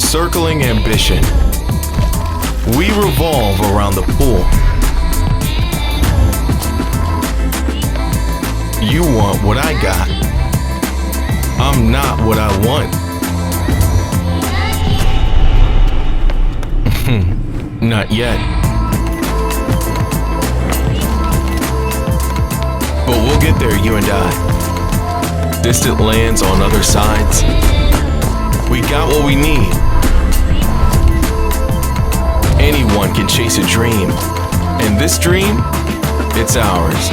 Circling ambition. We revolve around the pool. You want what I got. I'm not what I want. Not yet. But we'll get there, you and I. Distant lands on other sides. We got what we need. Anyone can chase a dream. And this dream, it's ours.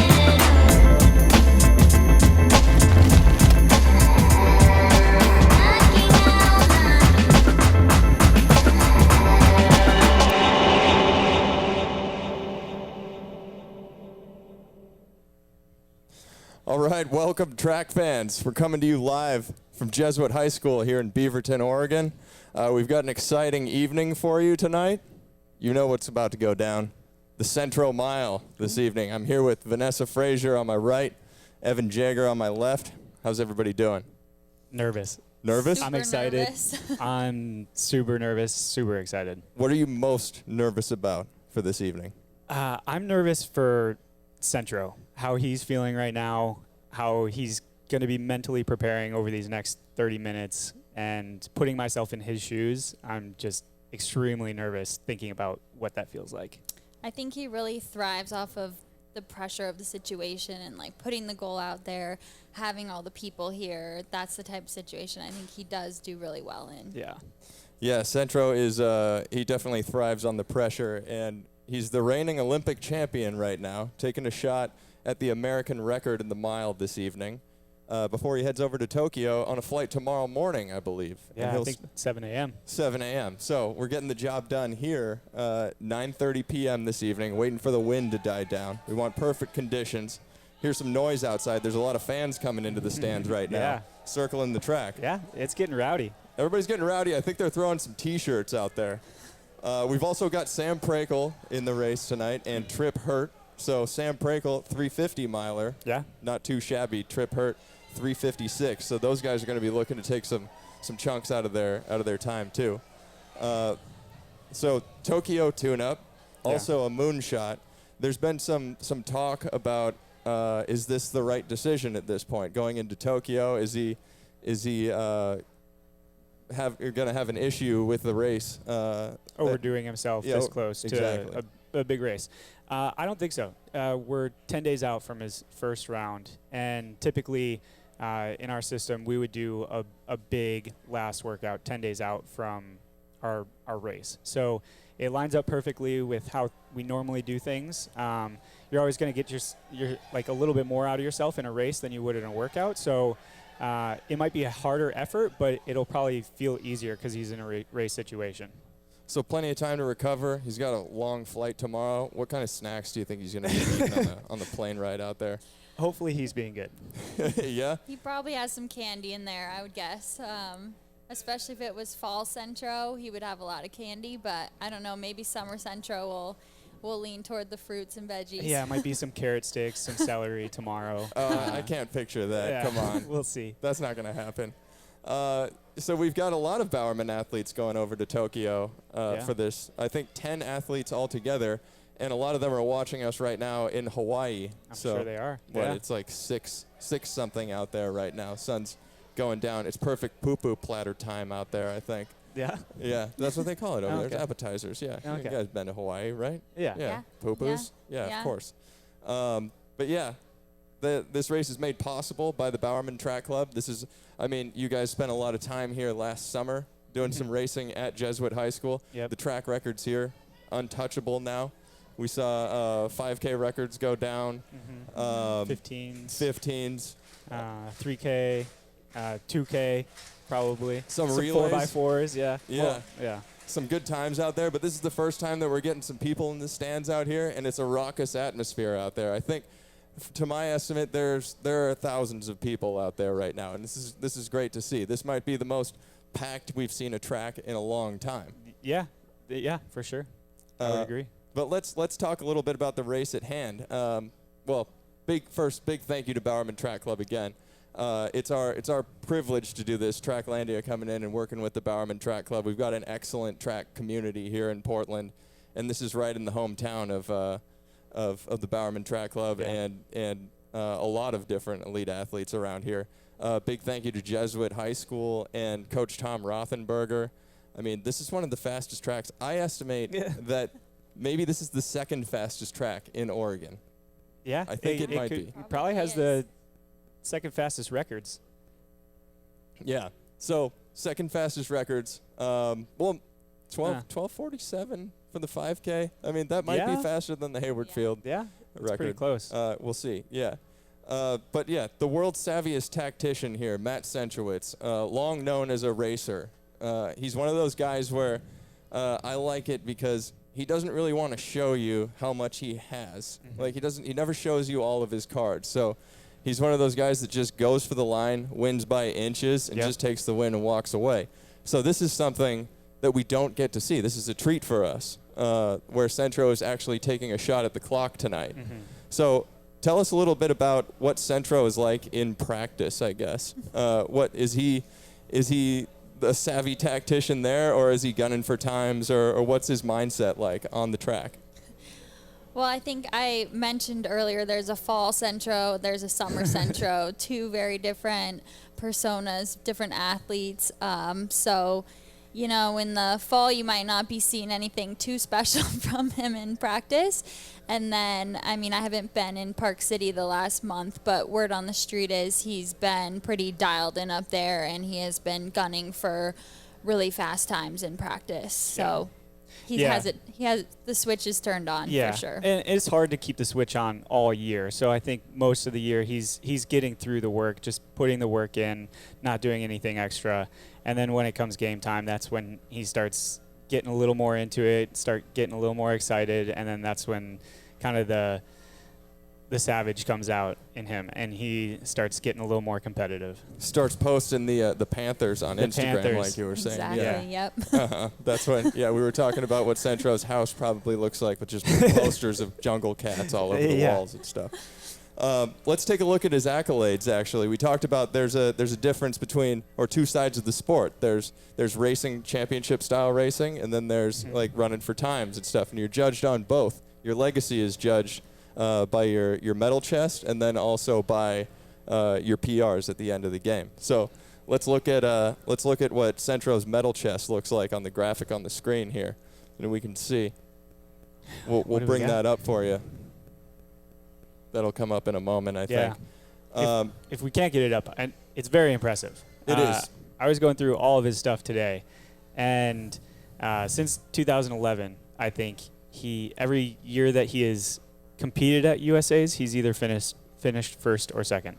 All right, welcome track fans. We're coming to you live from Jesuit High School here in Beaverton, Oregon. We've got an exciting evening for you tonight. You know what's about to go down. The Centro Mile this evening. I'm here with Vanessa Fraser on my right, Evan Jager on my left. How's everybody doing? Nervous. Nervous? I'm excited. I'm super nervous, super excited. What are you most nervous about for this evening? I'm nervous for Centro, how he's feeling right now, how he's going to be mentally preparing over these next 30 minutes, and putting myself in his shoes. I'm just extremely nervous thinking about what that feels like. I think he really thrives off of the pressure of the situation and like putting the goal out there, having all the people here. That's the type of situation I think he does do really well in. Yeah, Centro is, he definitely thrives on the pressure, and he's the reigning Olympic champion right now, taking a shot at the American record in the mile this evening before he heads over to Tokyo on a flight tomorrow morning, I believe. Yeah, I think 7 a.m. 7 a.m. So we're getting the job done here, 9:30 p.m. this evening, waiting for the wind to die down. We want perfect conditions. Here's some noise outside. There's a lot of fans coming into the stands right now, circling the track. Yeah, it's getting rowdy. Everybody's getting rowdy. I think they're throwing some T-shirts out there. We've also got Sam Prakel in the race tonight and Trip Hurt. So Sam Prakel, 350 miler. Yeah. Not too shabby. Trip Hurt, 356. So those guys are going to be looking to take some chunks out of their time too. So Tokyo tune-up, also a moonshot. There's been some talk about is this the right decision at this point going into Tokyo? Is he going to have an issue with the race? Overdoing himself this close to a big race. I don't think so. We're 10 days out from his first round, and typically in our system we would do a big last workout 10 days out from our race. So it lines up perfectly with how we normally do things. You're always going to get your like a little bit more out of yourself in a race than you would in a workout. So it might be a harder effort, but it'll probably feel easier because he's in a race situation. So plenty of time to recover. He's got a long flight tomorrow. What kind of snacks do you think he's going to be eating on the plane ride out there? Hopefully he's being good. Yeah? He probably has some candy in there, I would guess. Especially if it was fall Centro, he would have a lot of candy. But I don't know, maybe summer Centro will lean toward the fruits and veggies. Yeah, it might be some carrot sticks, some celery tomorrow. I can't picture that. Yeah, Come on. We'll see. That's not going to happen. So we've got a lot of Bowerman athletes going over to Tokyo for this. I think 10 athletes altogether, and a lot of them are watching us right now in Hawaii. I'm sure they are. It's like six something out there right now. Sun's going down. It's perfect poo-poo platter time out there, I think. Yeah? Yeah, that's what they call it over there. Okay. It's appetizers, yeah. Okay. You guys been to Hawaii, right? Yeah. Poo-poos? Yeah, of course. But yeah, this race is made possible by the Bowerman Track Club. You guys spent a lot of time here last summer doing some racing at Jesuit High School. Yep. The track records here, untouchable now. We saw 5K records go down. 15s. 3K, 2K, probably. Some relays. 4x4s, yeah. Yeah. Well, yeah. Some good times out there, but this is the first time that we're getting some people in the stands out here, and it's a raucous atmosphere out there. I think, to my estimate, there are thousands of people out there right now, and this is great to see. This might be the most packed we've seen a track in a long time. Yeah, for sure. I would agree. But let's talk a little bit about the race at hand. Big thank you to Bowerman Track Club again. It's our privilege to do this. Tracklandia coming in and working with the Bowerman Track Club. We've got an excellent track community here in Portland, and this is right in the hometown of the Bowerman Track Club and a lot of different elite athletes around here. Big thank you to Jesuit High School and Coach Tom Rothenberger. I mean, this is one of the fastest tracks. I estimate that maybe this is the second fastest track in Oregon. Yeah, I think it might be. It probably has the second fastest records. Yeah. So second fastest records. 12:47 for the 5K. I mean, that might be faster than the Hayward Field. Yeah, it's record. pretty close. We'll see. Yeah. But yeah, the world's savviest tactician here, Matt Centrowitz, long known as a racer. He's one of those guys where I like it because he doesn't really want to show you how much he has. Like he never shows you all of his cards. So he's one of those guys that just goes for the line, wins by inches, and just takes the win and walks away. So this is something that we don't get to see. This is a treat for us, where Centro is actually taking a shot at the clock tonight. So tell us a little bit about what Centro is like in practice, I guess. What is he a savvy tactician there, or is he gunning for times, or what's his mindset like on the track? Well, I think I mentioned earlier there's a fall Centro, there's a summer Centro, two very different personas, different athletes. So, you know, in the fall you might not be seeing anything too special from him in practice. And then, I mean, I haven't been in Park City the last month, but word on the street is he's been pretty dialed in up there, and he has been gunning for really fast times in practice. So he has the switch is turned on for sure. And it's hard to keep the switch on all year. So I think most of the year he's getting through the work, just putting the work in, not doing anything extra. And then when it comes game time, that's when he starts getting a little more into it, start getting a little more excited, and then that's when kind of the savage comes out in him, and he starts getting a little more competitive. Starts posting the Panthers on Instagram, like you were saying. Exactly. Yep. That's when. Yeah, we were talking about what Centro's house probably looks like, with just posters of jungle cats all over the walls and stuff. Let's take a look at his accolades. Actually, we talked about there's a difference between, or two sides of the sport. There's racing, championship style racing, and then there's like running for times and stuff. And you're judged on both. Your legacy is judged by your medal chest, and then also by your PRs at the end of the game. So let's look at what Centro's medal chest looks like on the graphic on the screen here, and we can see. We'll bring that up for you. That'll come up in a moment, I think. If we can't get it up, and it's very impressive. It is. I was going through all of his stuff today, and since 2011, I think every year that he has competed at USA's, he's either finished first or second,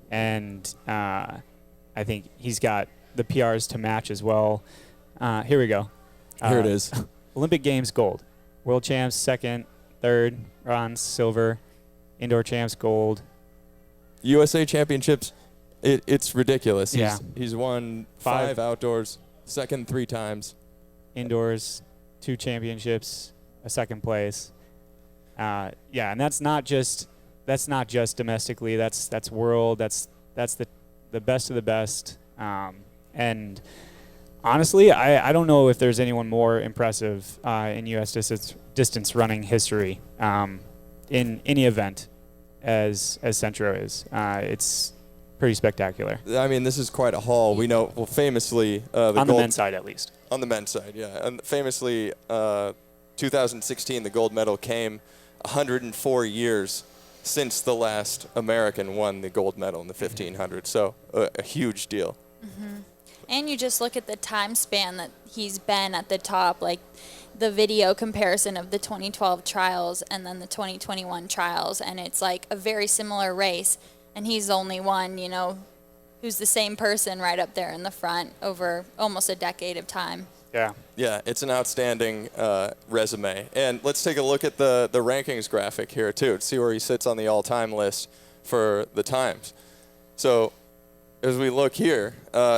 and I think he's got the PRs to match as well. Here we go. Here it is. Olympic Games gold, World Champs second, third, bronze, silver. Indoor champs, gold. USA Championships, it's ridiculous. Yeah. He's won 5 outdoors, second 3 times. Indoors, 2 championships, a second place. And that's not just domestically. That's world. That's the best of the best. And honestly, I don't know if there's anyone more impressive in U.S. distance running history. In any event as Centro is. It's pretty spectacular. I mean, this is quite a haul. We know, well, famously... on the men's side, at least. On the men's side, yeah. And famously, 2016, the gold medal came 104 years since the last American won the gold medal in the 1500. So a huge deal. And you just look at the time span that he's been at the top, like the video comparison of the 2012 trials and then the 2021 trials, and it's like a very similar race, and he's the only one, you know, who's the same person right up there in the front over almost a decade of time. Yeah, it's an outstanding resume. And let's take a look at the rankings graphic here, too, to see where he sits on the all-time list for the times. So as we look here,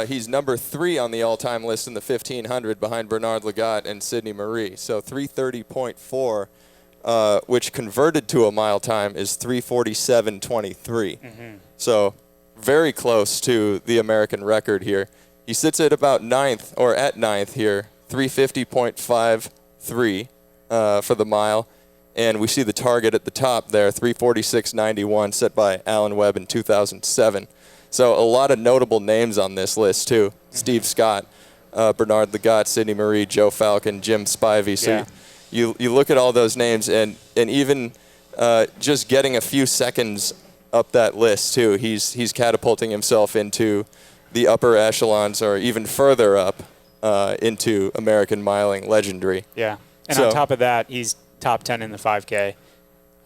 he's number 3 on the all-time list in the 1500 behind Bernard Lagat and Sidney Marie. So 3:30.4, which converted to a mile time is 3:47.23. So very close to the American record here. He sits at about ninth here, 350.53 for the mile. And we see the target at the top there, 346.91, set by Alan Webb in 2007. So a lot of notable names on this list, too. Steve Scott, Bernard Lagat, Sidney Marie, Joe Falcon, Jim Spivey. So you look at all those names, and even just getting a few seconds up that list, too, he's catapulting himself into the upper echelons or even further up into American miling legendary. Yeah, and on top of that, he's top 10 in the 5K.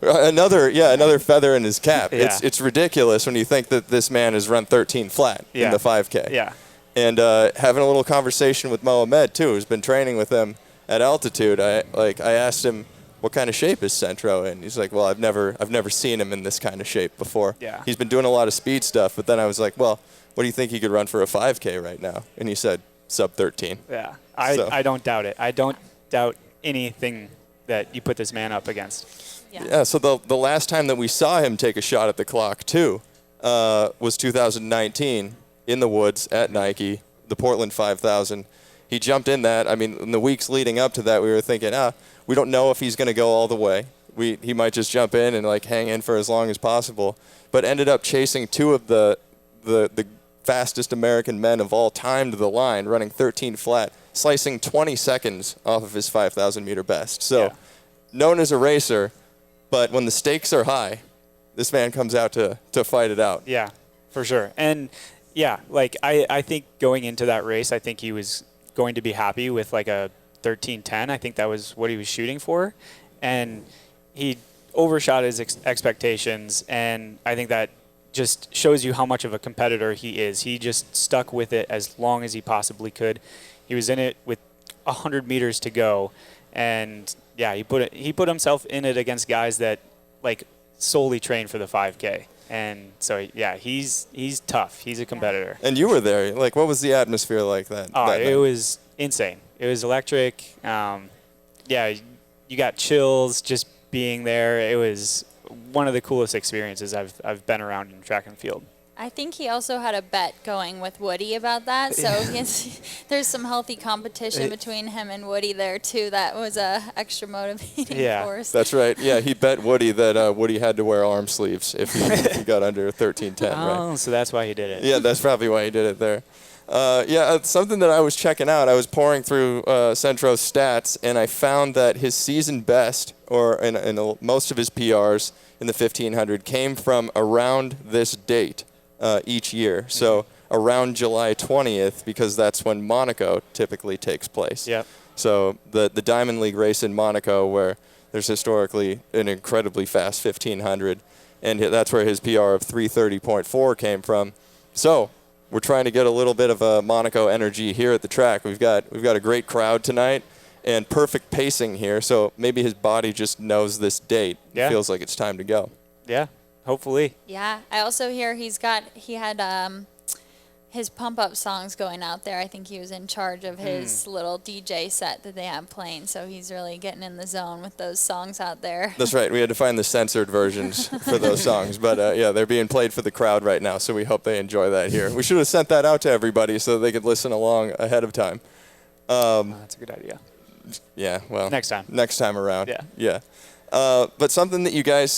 Another feather in his cap. Yeah. It's ridiculous when you think that this man has run 13 flat in the 5K. Yeah. And having a little conversation with Mohamed too, who's been training with him at altitude. I asked him what kind of shape is Centro in. He's like, well, I've never seen him in this kind of shape before. Yeah. He's been doing a lot of speed stuff, but then I was like, well, what do you think he could run for a 5K right now? And he said sub 13. Yeah. I don't doubt it. I don't doubt anything that you put this man up against. Yeah, so the last time that we saw him take a shot at the clock, too, was 2019 in the woods at Nike, the Portland 5000. He jumped in that. I mean, in the weeks leading up to that, we were thinking, we don't know if he's going to go all the way. He might just jump in and, like, hang in for as long as possible. But ended up chasing two of the fastest American men of all time to the line, running 13 flat, slicing 20 seconds off of his 5,000-meter best. So known as a racer, but when the stakes are high, this man comes out to fight it out. Yeah, for sure. And, yeah, like, I think going into that race, I think he was going to be happy with, like, a 13:10. I think that was what he was shooting for. And he overshot his expectations, and I think that just shows you how much of a competitor he is. He just stuck with it as long as he possibly could. He was in it with 100 meters to go, and yeah, he put himself in it against guys that like solely train for the 5K. And so yeah, he's tough. He's a competitor. And you were there. Like, what was the atmosphere like that? It was insane. It was electric. Yeah, you got chills just being there. It was one of the coolest experiences I've been around in track and field. I think he also had a bet going with Woody about that, so there's some healthy competition between him and Woody there too. That was a extra motivating force. That's right. Yeah, he bet Woody that Woody had to wear arm sleeves if he got under 13:10. Oh, right? So that's why he did it. Yeah, that's probably why he did it there. Something that I was checking out. I was pouring through Centro's stats, and I found that his season best, or in most of his PRs in the 1500, came from around this date. Each year. So around July 20th, because that's when Monaco typically takes place. Yep. So the Diamond League race in Monaco, where there's historically an incredibly fast 1500, and that's where his PR of 330.4 came from. So we're trying to get a little bit of a Monaco energy here at the track. We've got a great crowd tonight and perfect pacing here. So maybe his body just knows this date. Yeah. It feels like it's time to go. Yeah. Hopefully. Yeah, I also hear he had his pump-up songs going out there. I think he was in charge of his little DJ set that they have playing, so he's really getting in the zone with those songs out there. That's right. We had to find the censored versions for those songs, but they're being played for the crowd right now, so we hope they enjoy that here. We should have sent that out to everybody so they could listen along ahead of time. That's a good idea. Yeah, well. Next time around. Yeah. But something that you guys,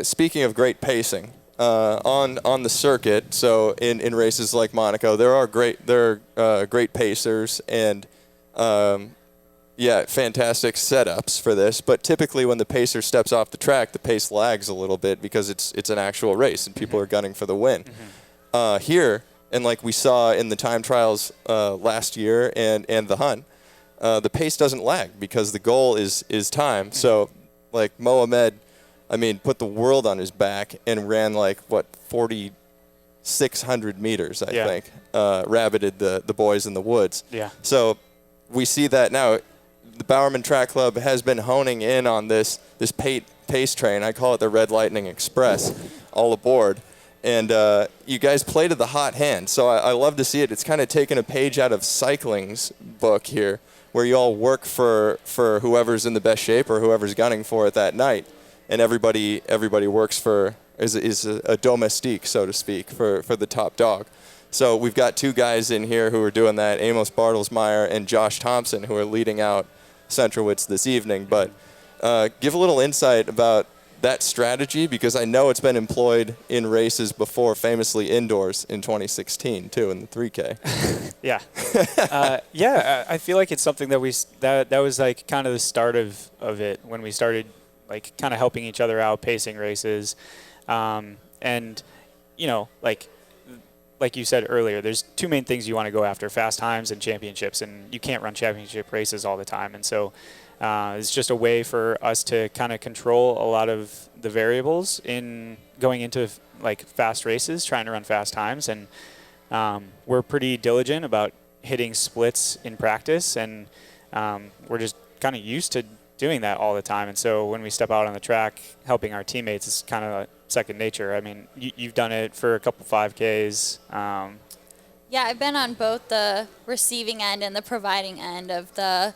speaking of great pacing, on the circuit, so in races like Monaco, there are great pacers and, fantastic setups for this. But typically when the pacer steps off the track, the pace lags a little bit because it's an actual race and people are gunning for the win. Here, and like we saw in the time trials last year and the hunt, the pace doesn't lag because the goal is time. So like Mohamed, put the world on his back and ran 4,600 meters, I think. Rabbited the boys in the woods. Yeah. So we see that now. The Bowerman Track Club has been honing in on this pace train. I call it the Red Lightning Express. All aboard. And you guys play to the hot hand. So I love to see it. It's kind of taken a page out of cycling's book here, where you all work for whoever's in the best shape or whoever's gunning for it that night, and everybody works for is a domestique, so to speak, for the top dog. So we've got 2 guys in here who are doing that, Amos Bartlesmeyer and Josh Thompson, who are leading out Centrowitz this evening. But give a little insight about that strategy, because I know it's been employed in races before, famously indoors in 2016 too, in the 3K. Yeah. I feel like it's something that that was like kind of the start of it, when we started like kind of helping each other out, pacing races. And, you know, like you said earlier, there's 2 main things you want to go after: fast times and championships, and you can't run championship races all the time. And so it's just a way for us to kind of control a lot of the variables in going into like fast races, trying to run fast times. And we're pretty diligent about hitting splits in practice, and we're just kind of used to doing that all the time. And so when we step out on the track, helping our teammates is kind of second nature. I mean, you've done it for a couple 5Ks. Yeah, I've been on both the receiving end and the providing end of the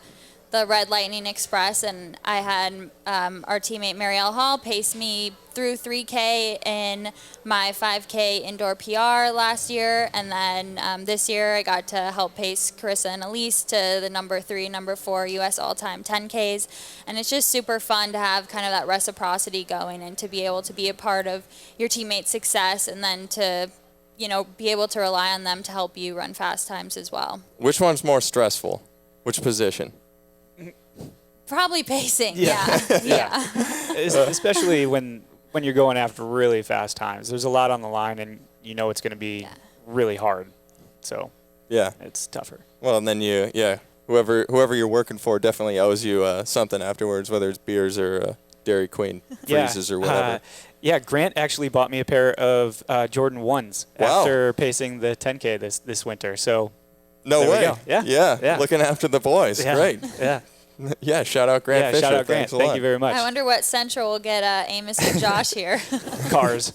Red Lightning Express, and I had our teammate Marielle Hall pace me through 3K in my 5K indoor PR last year, and then this year I got to help pace Carissa and Elise to the number 3, number 4 U.S. all-time 10Ks, and it's just super fun to have kind of that reciprocity going and to be able to be a part of your teammates' success, and then to, you know, be able to rely on them to help you run fast times as well. Which one's more stressful? Which position? Probably pacing. Yeah. Especially when you're going after really fast times. There's a lot on the line, and you know it's going to be really hard. So yeah, it's tougher. Well, and then whoever you're working for definitely owes you something afterwards, whether it's beers or Dairy Queen freezes or whatever. Grant actually bought me a pair of Jordan 1s after pacing the 10K this winter. So no way. Yeah. Looking after the boys. Yeah. Great. Yeah. Yeah, shout out Grant Fisher. Shout out Grant. Thank you very much. I wonder what Centro will get Amos and Josh here. Cars.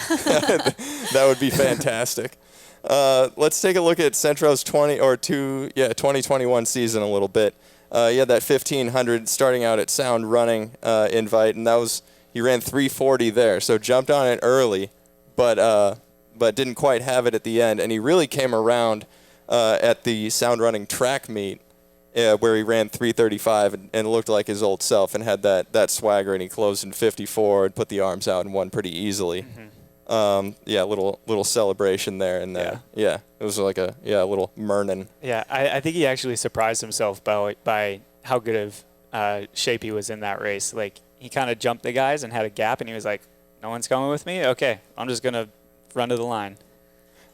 That would be fantastic. Let's take a look at Centro's 2021 season a little bit. He had that 1500 starting out at Sound running invite, and he ran 340 there, so jumped on it early, but didn't quite have it at the end, and he really came around at the Sound running track meet, where he ran 335 and looked like his old self and had that swagger, and he closed in 54 and put the arms out and won pretty easily. Mm-hmm. Little celebration there, and it was like a little Mernon. Yeah, I think he actually surprised himself by how good of shape he was in that race. Like, he kind of jumped the guys and had a gap, and he was like, "No one's coming with me? Okay, I'm just gonna run to the line."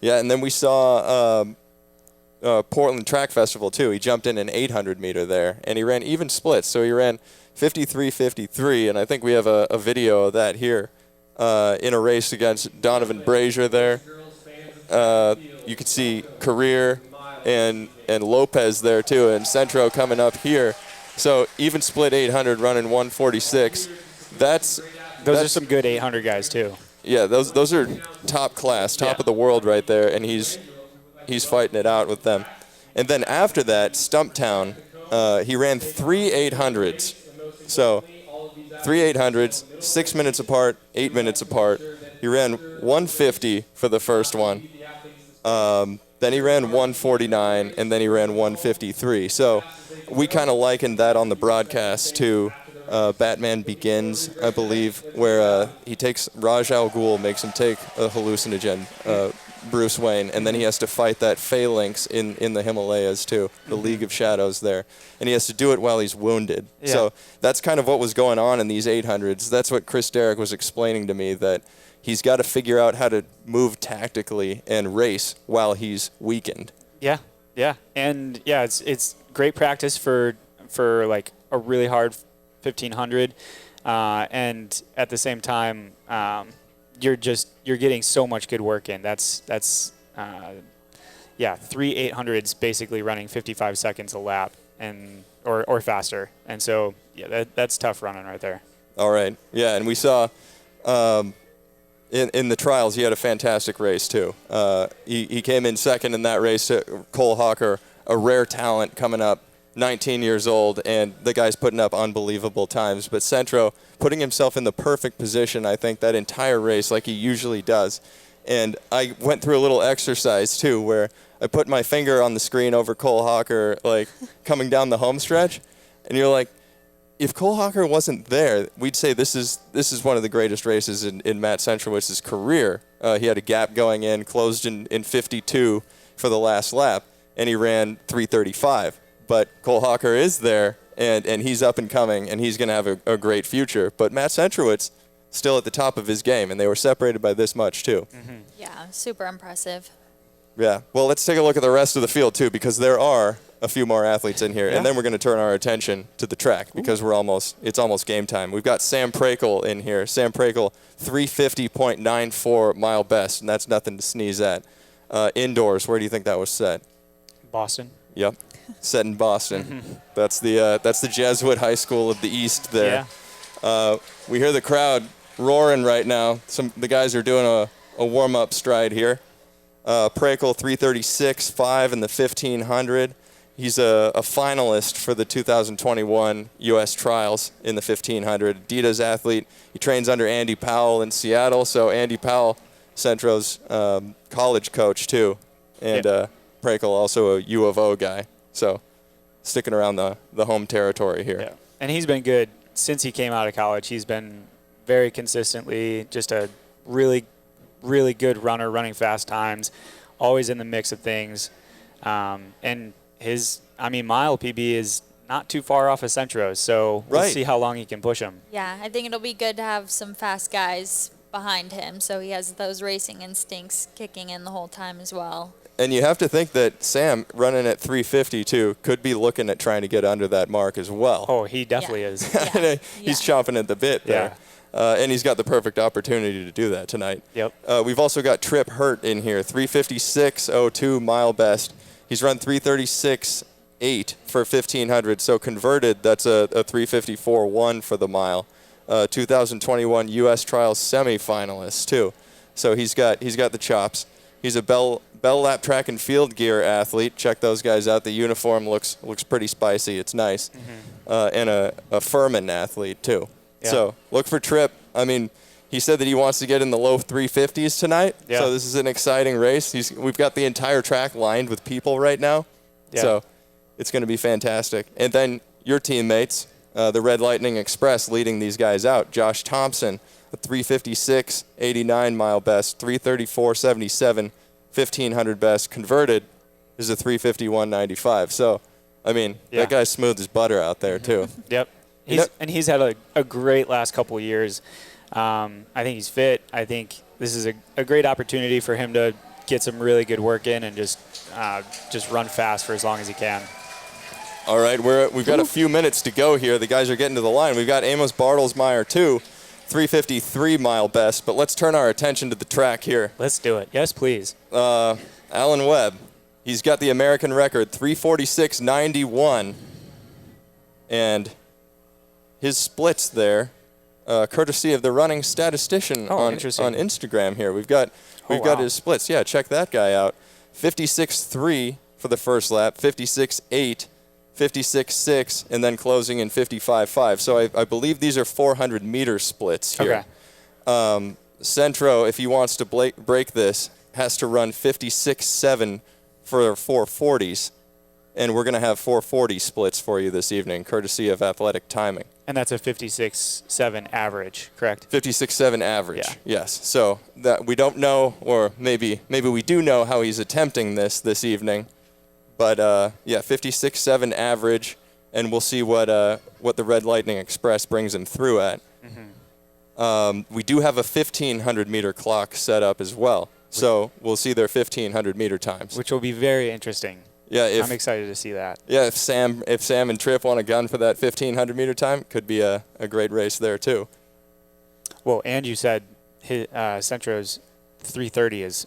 Yeah, and then we saw Portland Track Festival too. He jumped in an 800 meter there, and he ran even splits. So he ran 53-53, and I think we have a video of that here in a race against Donovan Brazier there. You can see Career and Lopez there too, and Centro coming up here. So even split 800 running 146. Those are some good 800 guys too. Yeah, those are top class, top of the world right there, and he's fighting it out with them. And then after that, Stumptown, he ran 3 800s. So 3 800s, 6 minutes apart, 8 minutes apart. He ran 150 for the first one. Then he ran 149, and then he ran 153. So we kind of likened that on the broadcast to Batman Begins, I believe, where he takes Raj Al Ghul, makes him take a hallucinogen, Bruce Wayne, and then he has to fight that phalanx in the Himalayas too, the League of Shadows there, and he has to do it while he's wounded. Yeah. So that's kind of what was going on in these 800s. That's what Chris Derrick was explaining to me, that he's got to figure out how to move tactically and race while he's weakened. Yeah, and it's great practice for like a really hard 1500, and at the same time, you're getting so much good work in. That's 3 800s basically running 55 seconds a lap and or faster, and so that's tough running right there. All right, yeah, and we saw in the trials he had a fantastic race too. He came in second in that race. Cole Hawker, a rare talent coming up 19 years old, and the guy's putting up unbelievable times. But Centro putting himself in the perfect position, I think, that entire race like he usually does. And I went through a little exercise, too, where I put my finger on the screen over Cole Hawker, like, coming down the home stretch. And you're like, if Cole Hawker wasn't there, we'd say this is one of the greatest races in Matt Centrowitz's career. He had a gap going in, closed in 52 for the last lap, and he ran 3:35. But Cole Hawker is there, and he's up and coming, and he's going to have a great future. But Matt Centrowitz still at the top of his game, and they were separated by this much, too. Mm-hmm. Yeah, super impressive. Yeah. Well, let's take a look at the rest of the field, too, because there are a few more athletes in here. Yeah. And then we're going to turn our attention to the track because it's almost game time. We've got Sam Prakel in here. Sam Prakel, 350.94 mile best, and that's nothing to sneeze at. Indoors, where do you think that was set? Boston. Yep. Set in Boston. That's the Jesuit High School of the East there. Yeah. We hear the crowd roaring right now. The guys are doing a warm-up stride here. Prakel 336.5 in the 1500. He's a finalist for the 2021 U.S. Trials in the 1500. Adidas athlete. He trains under Andy Powell in Seattle. So Andy Powell, Centro's college coach too, and Prakel also a U of O guy. So sticking around the home territory here. Yeah. And he's been good since he came out of college. He's been very consistently just a really, really good runner, running fast times, always in the mix of things. And his, mile PB is not too far off of Centro's, so we'll see how long he can push him. Yeah, I think it'll be good to have some fast guys behind him, so he has those racing instincts kicking in the whole time as well. And you have to think that Sam, running at 350 too, could be looking at trying to get under that mark as well. Oh, he definitely is. He's chomping at the bit there. And he's got the perfect opportunity to do that tonight. Yep. We've also got Tripp Hurt in here, 356.02 mile best. He's run 336.8 for 1500, so converted, that's a 354.1 for the mile. 2021 U.S. Trials semifinalist too. So he's got the chops. He's a Bell Lap track and field gear athlete. Check those guys out. The uniform looks pretty spicy. It's nice. And a Furman athlete too. Yeah. So look for Tripp. He said that he wants to get in the low 350s tonight. Yeah. So this is an exciting race. We've got the entire track lined with people right now. Yeah. So it's going to be fantastic. And then your teammates, the Red Lightning Express, leading these guys out. Josh Thompson, a 356.89 mile best, 334.77, 1500 best. Converted is a 351.95. So, that guy's smooth as butter out there too. Yep. He's had a great last couple of years. I think he's fit. I think this is a great opportunity for him to get some really good work in and just run fast for as long as he can. All right, we've got a few minutes to go here. The guys are getting to the line. We've got Amos Bartelsmeyer too, 353 mile best. But let's turn our attention to the track here. Let's do it. Yes, please. Alan Webb, he's got the American record, 346.91, and his splits there. Courtesy of the running statistician on Instagram here. We've got his splits. Yeah, check that guy out. 56.3 for the first lap, 56.8, 56.6, and then closing in 55.5. So I believe these are 400-meter splits here. Okay. Centro, if he wants to break this, has to run 56.7 for 440s, and we're going to have 440 splits for you this evening, courtesy of Athletic Timing. And that's a 56.7 average, correct? 56.7 average, yes. So that we don't know, or maybe we do know how he's attempting this evening. But, 56.7 average, and we'll see what the Red Lightning Express brings him through at. We do have a 1,500-meter clock set up as well. So we'll see their 1,500-meter times. Which will be very interesting. Yeah, I'm excited to see that. Yeah, if Sam and Tripp want a gun for that 1,500-meter time, could be a great race there too. Well, and you said Centro's 330 is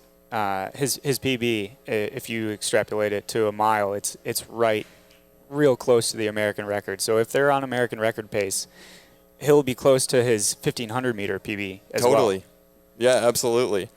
his PB. If you extrapolate it to a mile, it's real close to the American record. So if they're on American record pace, he'll be close to his 1,500-meter PB as well. Totally. Yeah, absolutely.